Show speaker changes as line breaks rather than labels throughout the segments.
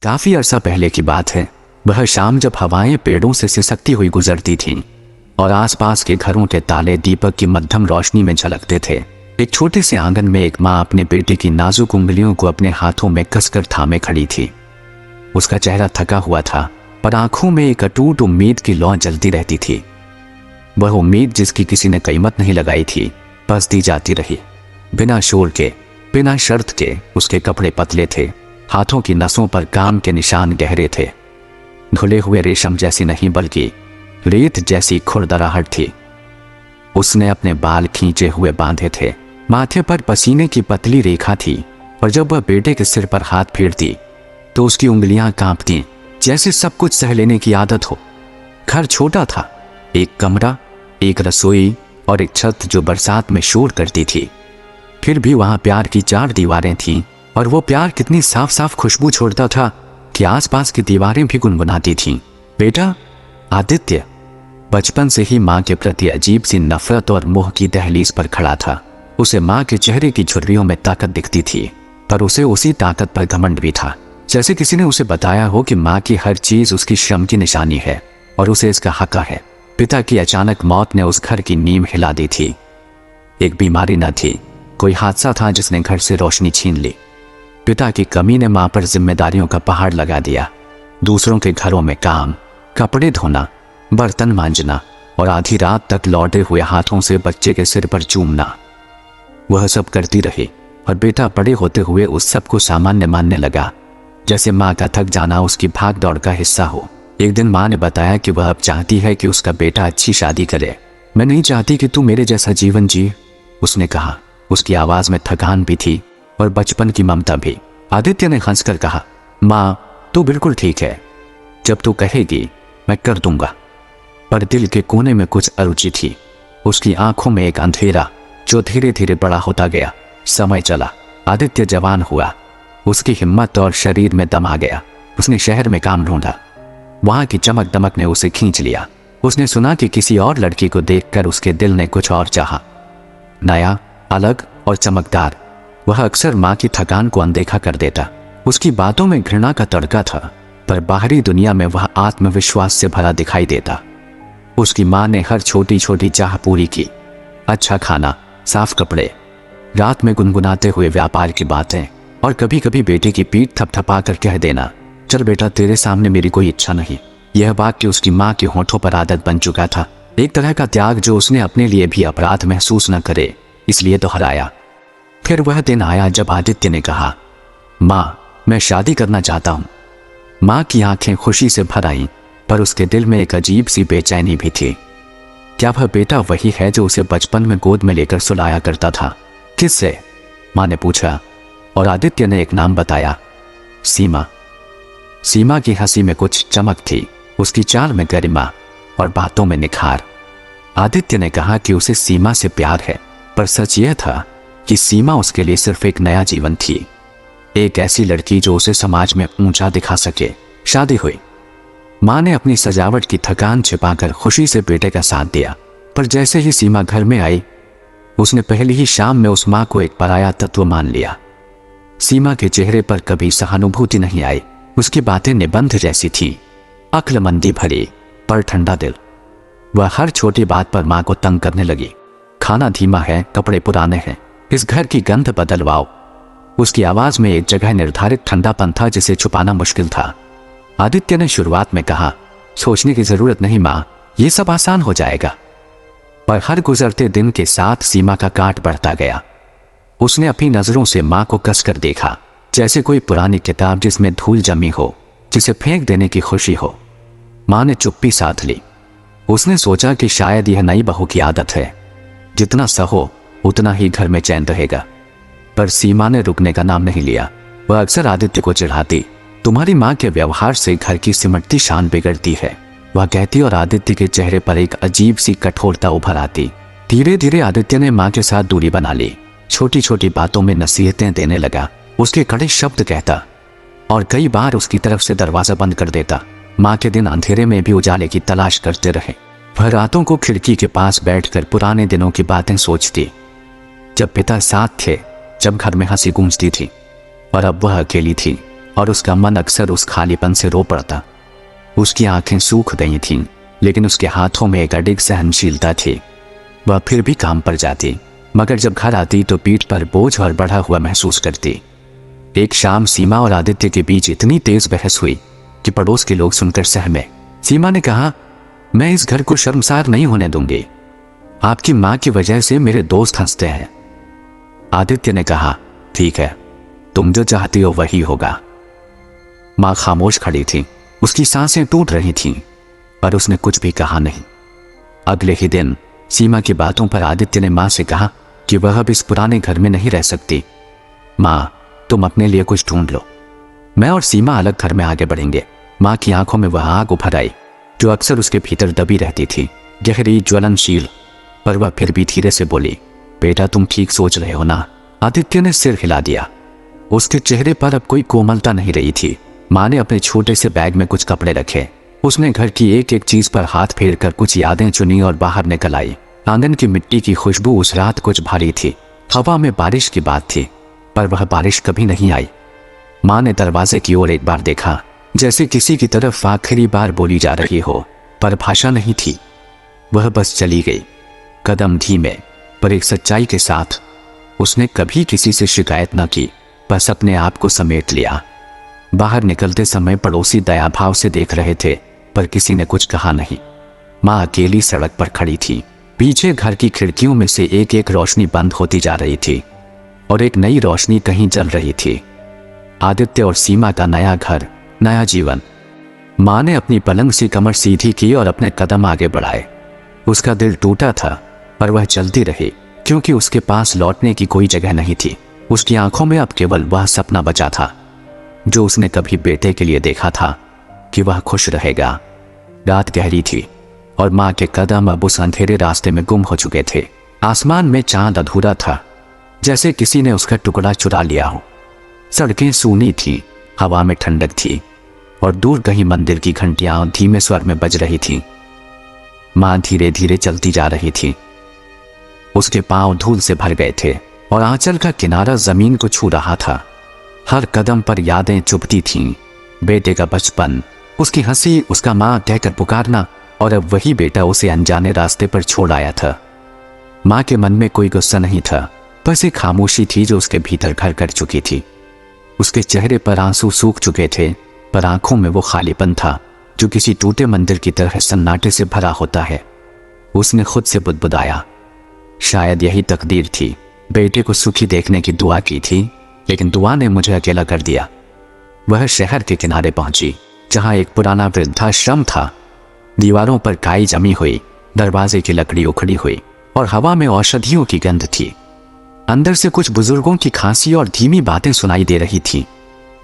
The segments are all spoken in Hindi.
काफी अरसा पहले की बात है। वह शाम जब हवाएं पेड़ों से सिसकती हुई गुजरती थीं और आसपास के घरों के ताले दीपक की मध्यम रोशनी में झलकते थे। एक छोटे से आंगन में एक माँ अपने बेटे की नाजुक उंगलियों को अपने हाथों में कसकर थामे खड़ी थी। उसका चेहरा थका हुआ था, पर आंखों में एक अटूट उम्मीद की लौ जलती रहती थी। वह उम्मीद जिसकी किसी ने कीमत नहीं लगाई थी, बस दी जाती रही, बिना शोर के, बिना शर्त के। उसके कपड़े पतले थे, हाथों की नसों पर काम के निशान गहरे थे। धुले हुए रेशम जैसी नहीं बल्कि रेत जैसी खुरदराहट थी। उसने अपने बाल खींचे हुए बांधे थे, माथे पर पसीने की पतली रेखा थी, और जब वह बेटे के सिर पर हाथ फेरती तो उसकी उंगलियां कांपती, जैसे सब कुछ सह लेने की आदत हो। घर छोटा था, एक कमरा, एक रसोई और एक छत जो बरसात में शोर करती थी। फिर भी वहां प्यार की 4 दीवारें थीं, और वो प्यार कितनी साफ साफ खुशबू छोड़ता था कि आसपास की दीवारें भी गुनगुनाती थीं। बेटा आदित्य बचपन से ही माँ के प्रति अजीब सी नफरत और मोह की दहलीज पर खड़ा था। उसे माँ के चेहरे की झुर्रियों में ताकत दिखती थी, पर उसे उसी ताकत पर घमंड भी था, जैसे किसी ने उसे बताया हो कि माँ की हर चीज उसकी श्रम की निशानी है और उसे इसका हक है। पिता की अचानक मौत ने उस घर की नींव हिला दी थी। एक बीमारी न थी, कोई हादसा था जिसने घर से रोशनी छीन ली। पिता की कमी ने माँ पर जिम्मेदारियों का पहाड़ लगा दिया। दूसरों के घरों में काम, कपड़े धोना, बर्तन मांजना और आधी रात तक लौटे हुए हाथों से बच्चे के सिर पर चूमना। वह सब करती रही और बेटा बड़े होते हुए उस सब को सामान्य मानने लगा, जैसे माँ का थक जाना उसकी भाग दौड़ का हिस्सा हो। एक दिन माँ ने बताया कि वह अब चाहती है कि उसका बेटा अच्छी शादी करे। मैं नहीं चाहती कि तू मेरे जैसा जीवन जी, उसने कहा। उसकी आवाज में थकान भी थी और बचपन की ममता भी। आदित्य ने हंसकर कहा, माँ तू बिल्कुल ठीक है, जब तू कहेगी मैं कर दूंगा। पर दिल के कोने में कुछ अरुचि थी। उसकी आंखों में एक अंधेरा जो धीरे धीरे बड़ा होता गया। समय चला, आदित्य जवान हुआ, उसकी हिम्मत और शरीर में दम आ गया। उसने शहर में काम ढूंढा, वहां की चमक दमक ने उसे खींच लिया। उसने सुना कि किसी और लड़की को देखकर उसके दिल ने कुछ और चाहा, नया, अलग और चमकदार। वह अक्सर माँ की थकान को अनदेखा कर देता। उसकी बातों में घृणा का तड़का था, पर बाहरी दुनिया में वह आत्मविश्वास से भरा दिखाई देता। उसकी माँ ने हर छोटी छोटी चाह पूरी की। अच्छा खाना, साफ कपड़े, रात में गुनगुनाते हुए व्यापार की बातें, और कभी कभी बेटे की पीठ थपथपा कर कह देना, चल बेटा तेरे सामने मेरी कोई इच्छा नहीं। यह वाक्य उसकी माँ के होठों पर आदत बन चुका था, एक तरह का त्याग जो उसने अपने लिए भी अपराध महसूस न करे इसलिए दोहराया। फिर वह दिन आया जब आदित्य ने कहा, माँ मैं शादी करना चाहता हूँ। माँ की आंखें खुशी से भर आईं, पर उसके दिल में एक अजीब सी बेचैनी भी थी। क्या वह बेटा वही है जो उसे बचपन में गोद में लेकर सुलाया करता था? किससे? माँ ने पूछा, और आदित्य ने एक नाम बताया, सीमा। सीमा की हंसी में कुछ चमक थी, उसकी चाल में गरिमा और बातों में निखार। आदित्य ने कहा कि उसे सीमा से प्यार है, पर सच यह था कि सीमा उसके लिए सिर्फ एक नया जीवन थी, एक ऐसी लड़की जो उसे समाज में ऊंचा दिखा सके। शादी हुई। माँ ने अपनी सजावट की थकान छिपाकर खुशी से बेटे का साथ दिया, पर जैसे ही सीमा घर में आई, उसने पहली ही शाम में उस माँ को एक पराया तत्व मान लिया। सीमा के चेहरे पर कभी सहानुभूति नहीं आई, उसकी बातें निबंध जैसी थी, अक्लमंदी भरी पर ठंडा दिल। वह हर छोटी बात पर माँ को तंग करने लगी। खाना धीमा है, कपड़े पुराने हैं, इस घर की गंध बदलवाओ। उसकी आवाज में एक जगह निर्धारित ठंडापन था जिसे छुपाना मुश्किल था। आदित्य ने शुरुआत में कहा, सोचने की जरूरत नहीं माँ, ये सब आसान हो जाएगा। पर हर गुजरते दिन के साथ सीमा का काट बढ़ता गया। उसने अपनी नजरों से माँ को कसकर देखा, जैसे कोई पुरानी किताब जिसमें धूल जमी हो, जिसे फेंक देने की खुशी हो। माँ ने चुप्पी साध ली। उसने सोचा कि शायद यह नई बहू की आदत है, जितना सहो उतना ही घर में चैन रहेगा। पर सीमा ने रुकने का नाम नहीं लिया। वह अक्सर आदित्य को चिढ़ाती, तुम्हारी माँ के व्यवहार से घर की सिमटती शान बिगड़ती है, वह कहती, और आदित्य के चेहरे पर एक अजीब सी कठोरता उभर आती। धीरे धीरे आदित्य ने माँ के साथ दूरी बना ली। छोटी छोटी बातों में नसीहतें देने लगा, उसके कड़े शब्द कहता और कई बार उसकी तरफ से दरवाजा बंद कर देता। माँ के दिन अंधेरे में भी उजाले की तलाश करते रहे। वह रातों को खिड़की के पास बैठकर पुराने दिनों की बातें सोचती, जब पिता साथ थे, जब घर में हंसी गूंजती थी, और अब वह अकेली थी और उसका मन अक्सर उस खालीपन से रो पड़ता। उसकी आंखें सूख गई थीं, लेकिन उसके हाथों में एक अडिग सहनशीलता थी। वह फिर भी काम पर जाती, मगर जब घर आती तो पीठ पर बोझ और बढ़ा हुआ महसूस करती। एक शाम सीमा और आदित्य के बीच इतनी तेज बहस हुई कि पड़ोस के लोग सुनकर सहमे। सीमा ने कहा, मैं इस घर को शर्मसार नहीं होने दूंगी। आपकी माँ की वजह से मेरे दोस्त हंसते हैं। आदित्य ने कहा, ठीक है, तुम जो चाहती हो वही होगा। माँ खामोश खड़ी थी, उसकी सांसें टूट रही थीं, पर उसने कुछ भी कहा नहीं। अगले ही दिन सीमा की बातों पर आदित्य ने माँ से कहा कि वह अब इस पुराने घर में नहीं रह सकती। माँ, तुम अपने लिए कुछ ढूंढ लो, मैं और सीमा अलग घर में आगे बढ़ेंगे। माँ की आंखों में वह आग उभर आई जो अक्सर उसके भीतर दबी रहती थी, गहरी, ज्वलनशील। पर वह फिर भी धीरे से बोली, बेटा तुम ठीक सोच रहे हो ना? आदित्य ने सिर हिला दिया। उसके चेहरे पर अब कोई कोमलता नहीं रही थी। माँ ने अपने छोटे से बैग में कुछ कपड़े रखे। उसने घर की एक एक चीज पर हाथ फेर कर कुछ यादें चुनी और बाहर निकल आई। आंगन की मिट्टी की खुशबू उस रात कुछ भारी थी। हवा में बारिश की बात थी, पर वह बारिश कभी नहीं आई। माँ ने दरवाजे की ओर एक बार देखा, जैसे किसी की तरफ आखिरी बार बोली जा रही हो, पर भाषा नहीं थी। वह बस चली गई, कदम धीमे, पर एक सच्चाई के साथ। उसने कभी किसी से शिकायत न की, बस अपने आप को समेट लिया। बाहर निकलते समय पड़ोसी दयाभाव से देख रहे थे, पर किसी ने कुछ कहा नहीं। माँ अकेली सड़क पर खड़ी थी। पीछे घर की खिड़कियों में से एक एक रोशनी बंद होती जा रही थी और एक नई रोशनी कहीं जल रही थी। आदित्य और सीमा का नया घर, नया जीवन। माँ ने अपनी पलंग से कमर सीधी की और अपने कदम आगे बढ़ाए। उसका दिल टूटा था, पर वह चलती रही, क्योंकि उसके पास लौटने की कोई जगह नहीं थी। उसकी आंखों में अब केवल वह सपना बचा था जो उसने कभी बेटे के लिए देखा था, कि वह खुश रहेगा। रात गहरी थी और माँ के कदम अब उस अंधेरे रास्ते में गुम हो चुके थे। आसमान में चांद अधूरा था, जैसे किसी ने उसका टुकड़ा चुरा लिया हो। सड़कें सूनी थी, हवा में ठंडक थी और दूर कहीं मंदिर की घंटियां धीमे स्वर में बज रही थी। माँ धीरे धीरे चलती जा रही थी। उसके पांव धूल से भर गए थे और आंचल का किनारा जमीन को छू रहा था। हर कदम पर यादें चुभती थीं। बेटे का बचपन, उसकी हंसी, उसका माँ कहकर पुकारना, और अब वही बेटा उसे अनजाने रास्ते पर छोड़ आया था। माँ के मन में कोई गुस्सा नहीं था, बस एक खामोशी थी जो उसके भीतर घर कर चुकी थी। उसके चेहरे पर आंसू सूख चुके थे, पर आंखों में वो खालीपन था जो किसी टूटे मंदिर की तरह सन्नाटे से भरा होता है। उसने खुद से बुदबुदाया, शायद यही तकदीर थी। बेटे को सुखी देखने की दुआ की थी, लेकिन दुआ ने मुझे अकेला कर दिया। वह शहर के किनारे पहुंची, जहां एक पुराना वृद्धाश्रम था। दीवारों पर काई जमी हुई, दरवाजे की लकड़ी उखड़ी हुई और हवा में औषधियों की गंध थी। अंदर से कुछ बुजुर्गों की खांसी और धीमी बातें सुनाई दे रही थीं।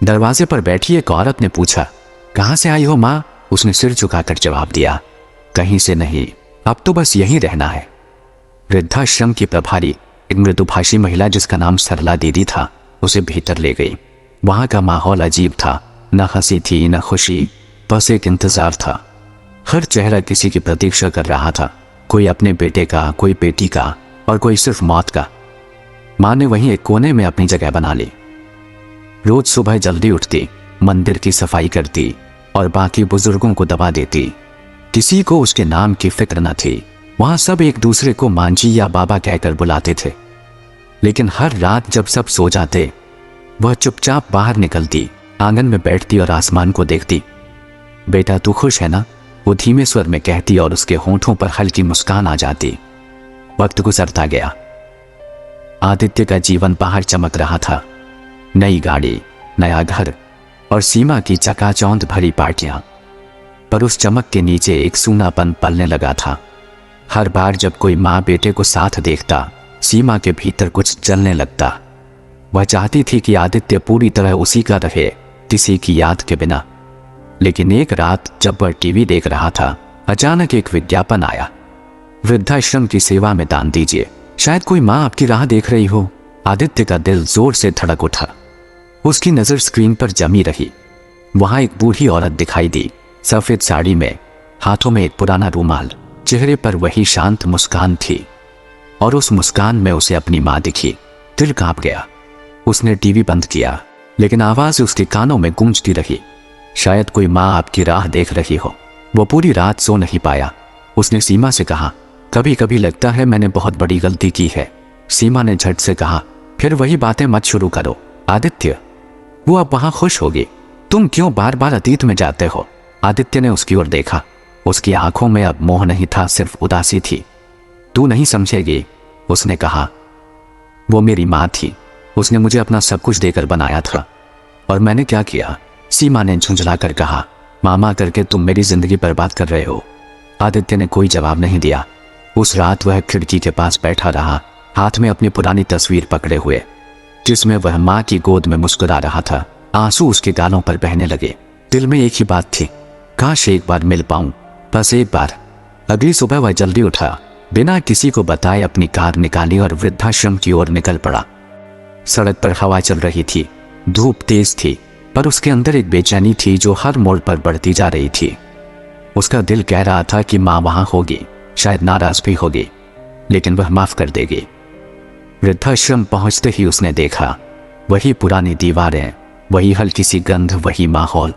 दरवाजे पर बैठी एक औरत ने पूछा, कहाँ से आई हो माँ? उसने सिर झुकाकर जवाब दिया, कहीं से नहीं, अब तो बस यहीं रहना है। वृद्धाश्रम की प्रभारी, एक मृदुभाषी महिला जिसका नाम सरला दीदी था, उसे भीतर ले गई। वहां का माहौल अजीब था, न हंसी थी न खुशी, बस एक इंतजार था। हर चेहरा किसी की प्रतीक्षा कर रहा था, कोई अपने बेटे का, कोई बेटी का और कोई सिर्फ मौत का। माँ ने वहीं एक कोने में अपनी जगह बना ली। रोज सुबह जल्दी उठती, मंदिर की सफाई करती और बाकी बुजुर्गों को दवा देती। किसी को उसके नाम की फिक्र न थी। वहां सब एक दूसरे को मांझी या बाबा कहकर बुलाते थे। लेकिन हर रात जब सब सो जाते, वह चुपचाप बाहर निकलती, आंगन में बैठती और आसमान को देखती। बेटा तू खुश है ना? वो धीमे स्वर में कहती और उसके होंठों पर हल्की मुस्कान आ जाती। वक्त गुजरता गया। आदित्य का जीवन बाहर चमक रहा था। नई गाड़ी, नया घर और सीमा की चकाचौंध भरी पार्टियां। पर उस चमक के नीचे एक सूनापन पलने लगा था। हर बार जब कोई माँ बेटे को साथ देखता, सीमा के भीतर कुछ जलने लगता। वह चाहती थी कि आदित्य पूरी तरह उसी का रहे, किसी की याद के बिना। लेकिन एक रात जब वह टीवी देख रहा था, अचानक एक विज्ञापन आया, वृद्धाश्रम की सेवा में दान दीजिए, शायद कोई माँ आपकी राह देख रही हो। आदित्य का दिल जोर से धड़क उठा। उसकी नजर स्क्रीन पर जमी रही। वहां एक बूढ़ी औरत दिखाई दी, सफेद साड़ी में, हाथों में एक पुराना रूमाल, चेहरे पर वही शांत मुस्कान थी। और उस मुस्कान में उसे अपनी माँ दिखी। दिल कांप गया। उसने टीवी बंद किया लेकिन आवाज उसके कानों में गूंजती रही। शायद कोई माँ आपकी राह देख रही हो। वो पूरी रात सो नहीं पाया। उसने सीमा से कहा, कभी कभी लगता है मैंने बहुत बड़ी गलती की है। सीमा ने झट से कहा, फिर वही बातें मत शुरू करो आदित्य, वो अब वहां खुश होगी। तुम क्यों बार बार अतीत में जाते हो? आदित्य ने उसकी ओर देखा। उसकी आंखों में अब मोह नहीं था, सिर्फ उदासी थी। तू नहीं समझेगी, उसने कहा। वो मेरी माँ थी। उसने मुझे अपना सब कुछ देकर बनाया था। और मैंने क्या किया? सीमा ने झुंझला कर कहा। मामा करके तुम मेरी जिंदगी बर्बाद कर रहे हो। आदित्य ने कोई जवाब नहीं दिया। उस रात वह खिड़की के पास बैठा रहा, हाथ में अपनी पुरानी तस्वीर पकड़े हुए, जिसमें वह माँ की गोद में मुस्कुरा रहा था। आंसू उसके गालों पर बहने लगे। दिल में एक ही बात थी, काश एक बार मिल पाऊं, बस एक बार। अगली सुबह वह जल्दी उठा, बिना किसी को बताए अपनी कार निकाली और वृद्धाश्रम की ओर निकल पड़ा। सड़क पर हवा चल रही थी, धूप तेज थी, पर उसके अंदर एक बेचैनी थी जो हर मोड़ पर बढ़ती जा रही थी। उसका दिल कह रहा था कि माँ वहां होगी, शायद नाराज भी होगी, लेकिन वह माफ कर देगी। वृद्धाश्रम पहुंचते ही उसने देखा, वही पुरानी दीवारें, वही हल्की सी गंध, वही माहौल।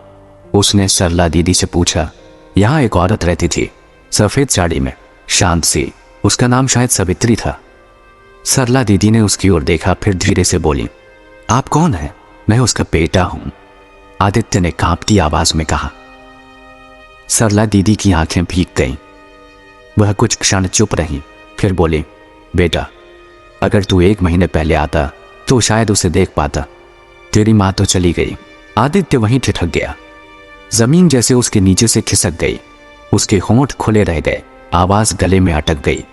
उसने सरला दीदी से पूछा, यहाँ एक औरत रहती थी, सफेद साड़ी में, शांत सी। उसका नाम शायद सावित्री था। सरला दीदी ने उसकी ओर देखा, फिर धीरे से बोली, आप कौन हैं? मैं उसका बेटा हूं, आदित्य ने कांपती आवाज में कहा। सरला दीदी की आंखें भीग गईं। वह कुछ क्षण चुप रही, फिर बोली, बेटा, अगर तू 1 महीने पहले आता तो शायद उसे देख पाता। तेरी माँ तो चली गई। आदित्य वहीं ठिठक गया। जमीन जैसे उसके नीचे से खिसक गई। उसके होंठ खुले रह गए, आवाज गले में अटक गई।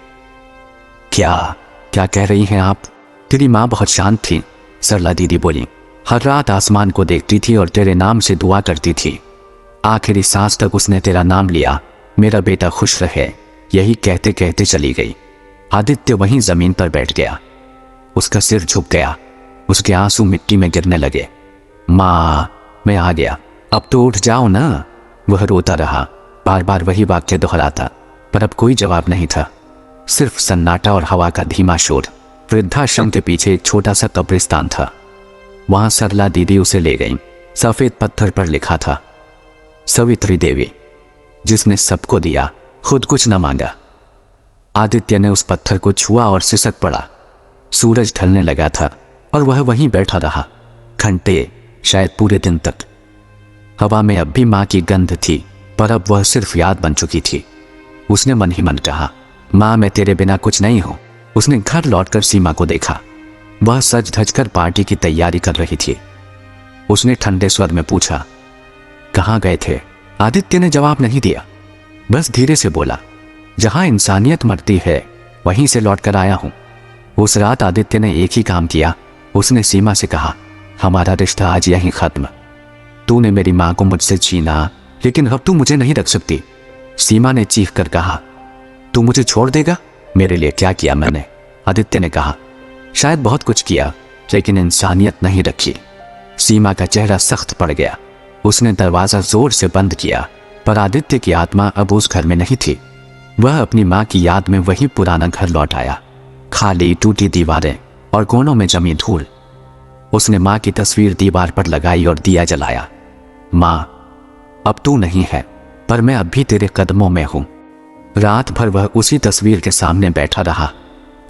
क्या क्या कह रही हैं आप? तेरी माँ बहुत शांत थी, सरला दीदी बोली। हर रात आसमान को देखती थी और तेरे नाम से दुआ करती थी। आखिरी सांस तक उसने तेरा नाम लिया, मेरा बेटा खुश रहे, यही कहते कहते चली गई। आदित्य वहीं जमीन पर बैठ गया। उसका सिर झुक गया, उसके आंसू मिट्टी में गिरने लगे। माँ, मैं आ गया, अब तो उठ जाओ ना। वह रोता रहा, बार बार वही वाक्य दोहराता, पर अब कोई जवाब नहीं था, सिर्फ सन्नाटा और हवा का धीमा शोर। वृद्धाश्रम के पीछे एक छोटा सा कब्रिस्तान था। वहां सरला दीदी उसे ले गई। सफेद पत्थर पर लिखा था, सावित्री देवी, जिसने सबको दिया, खुद कुछ न मांगा। आदित्य ने उस पत्थर को छुआ और सिसक पड़ा। सूरज ढलने लगा था और वह वहीं बैठा रहा, घंटे, शायद पूरे दिन तक। हवा में अब भी माँ की गंध थी, पर अब वह सिर्फ याद बन चुकी थी। उसने मन ही मन कहा, माँ, मैं तेरे बिना कुछ नहीं हूं। उसने घर लौटकर सीमा को देखा। वह सज धज कर पार्टी की तैयारी कर रही थी। उसने ठंडे स्वर में पूछा, कहाँ गए थे? आदित्य ने जवाब नहीं दिया, बस धीरे से बोला, जहां इंसानियत मरती है वहीं से लौटकर आया हूं। उस रात आदित्य ने एक ही काम किया। उसने सीमा से कहा, हमारा रिश्ता आज यहीं खत्म। तूने मेरी माँ को मुझसे छीना, लेकिन अब तू मुझे नहीं रख सकती। सीमा ने चीख कर कहा, तू मुझे छोड़ देगा? मेरे लिए क्या किया मैंने? आदित्य ने कहा, शायद बहुत कुछ किया, लेकिन इंसानियत नहीं रखी। सीमा का चेहरा सख्त पड़ गया। उसने दरवाजा जोर से बंद किया, पर आदित्य की आत्मा अब उस घर में नहीं थी। वह अपनी माँ की याद में वही पुराना घर लौट आया, खाली टूटी दीवारें और कोनों में जमी धूल। उसने माँ की तस्वीर दीवार पर लगाई और दिया जलाया। माँ, अब तू नहीं है, पर मैं अब भी तेरे कदमों में हूं। रात भर वह उसी तस्वीर के सामने बैठा रहा,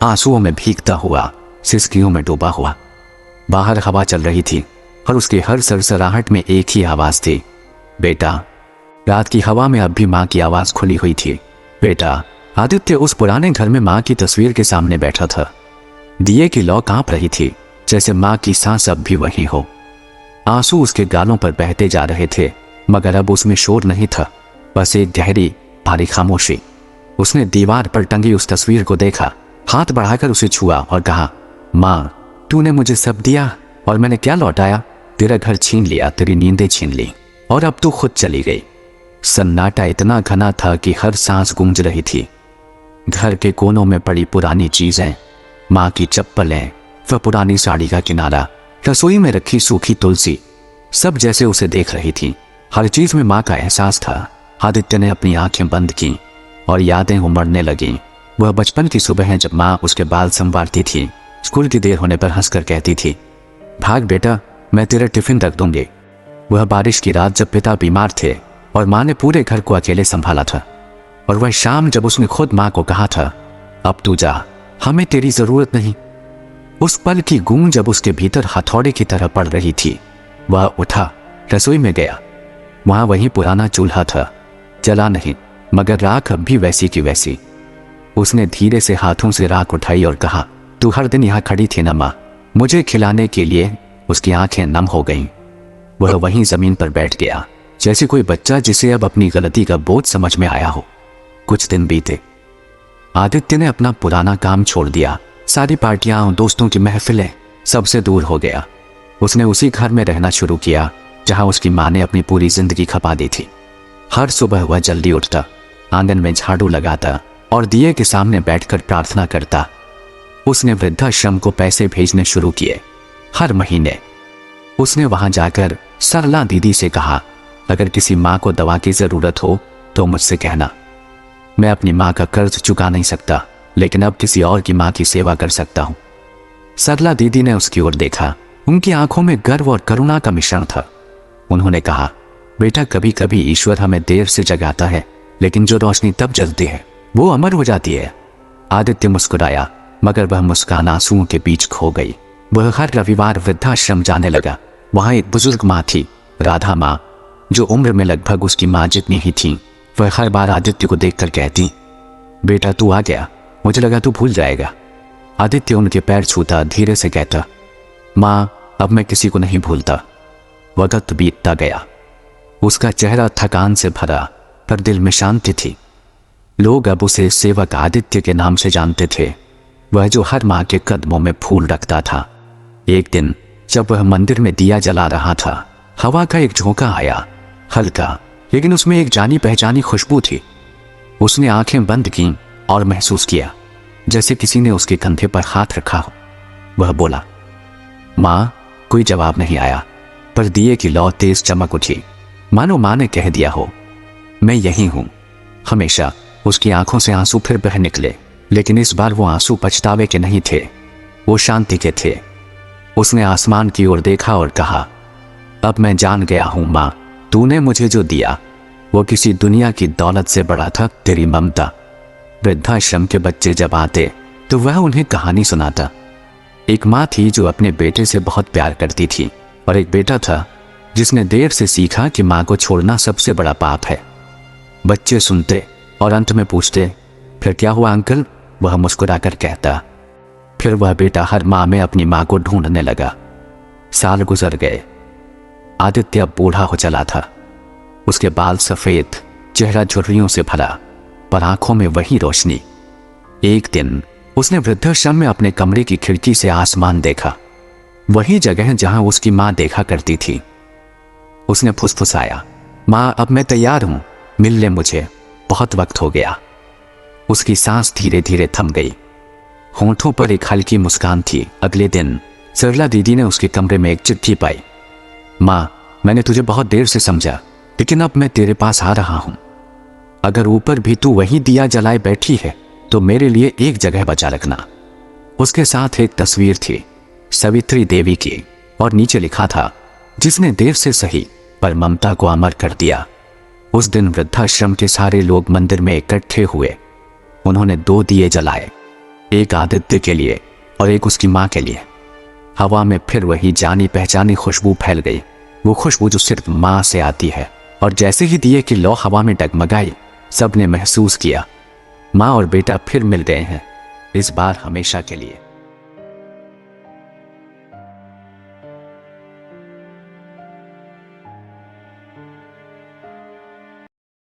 आंसुओं में भीगता हुआ, सिसकियों में डूबा हुआ। बाहर हवा चल रही थी और उसकी हर सरसराहट में एक ही आवाज थी, बेटा। रात की हवा में अब भी माँ की आवाज खुली हुई थी, बेटा। आदित्य उस पुराने घर में माँ की तस्वीर के सामने बैठा था। दिए की लौ कांप रही थी, जैसे माँ की सांस अब भी वही हो। आंसू उसके गालों पर बहते जा रहे थे, मगर अब उसमें शोर नहीं था, बस एक गहरी भारी खामोशी। उसने दीवार पर टंगी उस तस्वीर को देखा, हाथ बढ़ाकर उसे छुआ और कहा, माँ, तूने मुझे सब दिया और मैंने क्या लौटाया? तेरा घर छीन लिया, तेरी नींदें छीन ली, और अब तू खुद चली गई। सन्नाटा इतना घना था कि हर सांस गूंज रही थी। घर के कोनों में पड़ी पुरानी चीजें, माँ की चप्पलें, वह पुरानी साड़ी का किनारा, रसोई में रखी सूखी तुलसी, सब जैसे उसे देख रही थी। हर चीज में माँ का एहसास था। आदित्य ने अपनी आंखें बंद की और यादें उमड़ने लगीं। वह बचपन की सुबह जब माँ उसके बाल संवारती थी, स्कूल की देर होने पर हंसकर कहती थी, भाग बेटा, मैं तेरा टिफिन रख दूंगी। वह बारिश की रात जब पिता बीमार थे और माँ ने पूरे घर को अकेले संभाला था, और वह शाम जब उसने खुद माँ को कहा था, अब तू जा, हमें तेरी जरूरत नहीं। उस पल की गूंज जब उसके भीतर हथौड़े की तरह पड़ रही थी। वह उठा, रसोई में गया। वहां वही पुराना चूल्हा था, जला नहीं, मगर राख अब भी वैसी की वैसी। उसने धीरे से हाथों से राख उठाई और कहा, तू हर दिन यहाँ खड़ी थी ना माँ, मुझे खिलाने के लिए। उसकी आंखें नम हो गईं। वह वहीं जमीन पर बैठ गया, जैसे कोई बच्चा जिसे अब अपनी गलती का बोझ समझ में आया हो। कुछ दिन बीते। आदित्य ने अपना पुराना काम छोड़ दिया। सारी पार्टियां, दोस्तों की महफिलें, सबसे दूर हो गया। उसने उसी घर में रहना शुरू किया जहां उसकी माँ ने अपनी पूरी जिंदगी खपा दी थी। हर सुबह वह जल्दी उठता, आंगन में झाड़ू लगाता और दिए के सामने बैठकर प्रार्थना करता। उसने वृद्धाश्रम को पैसे भेजने शुरू किए। हर महीने उसने वहां जाकर सरला दीदी से कहा, अगर किसी माँ को दवा की जरूरत हो तो मुझसे कहना। मैं अपनी माँ का कर्ज चुका नहीं सकता, लेकिन अब किसी और की माँ की सेवा कर सकता हूँ। सरला दीदी ने उसकी ओर देखा। उनकी आंखों में गर्व और करुणा का मिश्रण था। उन्होंने कहा, बेटा, कभी कभी ईश्वर हमें देर से जगाता है, लेकिन जो रोशनी तब जलती है वो अमर हो जाती है। आदित्य मुस्कुराया, मगर वह मुस्कान आंसुओं के बीच खो गई। वह हर रविवार वृद्धाश्रम जाने लगा। वहां एक बुजुर्ग माँ थी, राधा माँ, जो उम्र में लगभग उसकी माँ जितनी ही थी। वह हर बार आदित्य को देखकर कहती, बेटा तू आ गया, मुझे लगा तू भूल जाएगा। आदित्य उनके पैर छूता, धीरे से कहता, माँ, अब मैं किसी को नहीं भूलता। वक्त बीतता गया। उसका चेहरा थकान से भरा, पर दिल में शांति थी। लोग अब उसे सेवक आदित्य के नाम से जानते थे, वह जो हर माँ के कदमों में फूल रखता था। एक दिन जब वह मंदिर में दिया जला रहा था, हवा का एक झोंका आया, हल्का, लेकिन उसमें एक जानी पहचानी खुशबू थी। उसने आंखें बंद की और महसूस किया जैसे किसी ने उसके कंधे पर हाथ रखा हो। वह बोला, माँ। कोई जवाब नहीं आया, पर दिए की लौ तेज चमक उठी, मानो माँ ने कह दिया हो, मैं यही हूं हमेशा। उसकी आंखों से आंसू फिर बह निकले, लेकिन इस बार वो आंसू पछतावे के नहीं थे, वो शांति के थे। उसने आसमान की ओर देखा और कहा, अब मैं जान गया हूं माँ, तूने मुझे जो दिया वो किसी दुनिया की दौलत से बड़ा था, तेरी ममता। वृद्धाश्रम के बच्चे जब आते तो वह उन्हें कहानी सुनाता। एक माँ थी जो अपने बेटे से बहुत प्यार करती थी, और एक बेटा था जिसने देर से सीखा कि माँ को छोड़ना सबसे बड़ा पाप है। बच्चे सुनते और अंत में पूछते, फिर क्या हुआ अंकल? वह मुस्कुराकर कहता। फिर वह बेटा हर माह में अपनी माँ को ढूंढने लगा। साल गुजर गए। आदित्य अब बूढ़ा हो चला था। उसके बाल सफेद, चेहरा झुर्रियों से भरा, पर आंखों में वही रोशनी। एक दिन उसने वृद्धाश्रम में अपने कमरे की खिड़की से आसमान देखा, वही जगह जहां उसकी माँ देखा करती थी। उसने फुसफुसाया, माँ, अब मैं तैयार हूं, मिल ले मुझे, बहुत वक्त हो गया। उसकी सांस धीरे धीरे थम गई। होंठों पर एक हल्की मुस्कान थी। अगले दिन सरला दीदी ने उसके कमरे में एक चिट्ठी पाई। माँ, मैंने तुझे बहुत देर से समझा, लेकिन अब मैं तेरे पास आ रहा हूं। अगर ऊपर भी तू वही दिया जलाए बैठी है तो मेरे लिए एक जगह बचा रखना। उसके साथ एक तस्वीर थी, सवित्री देवी की, और नीचे लिखा था, जिसने देर से सही पर ममता को अमर कर दिया। उस दिन वृद्धाश्रम के सारे लोग मंदिर में इकट्ठे हुए। उन्होंने 2 दिए जलाए, एक आदित्य के लिए और एक उसकी माँ के लिए। हवा में फिर वही जानी पहचानी खुशबू फैल गई, वो खुशबू जो सिर्फ माँ से आती है। और जैसे ही दिए की लौ हवा में डगमगाई, सबने महसूस किया, माँ और बेटा फिर मिल गए हैं, इस बार हमेशा के लिए।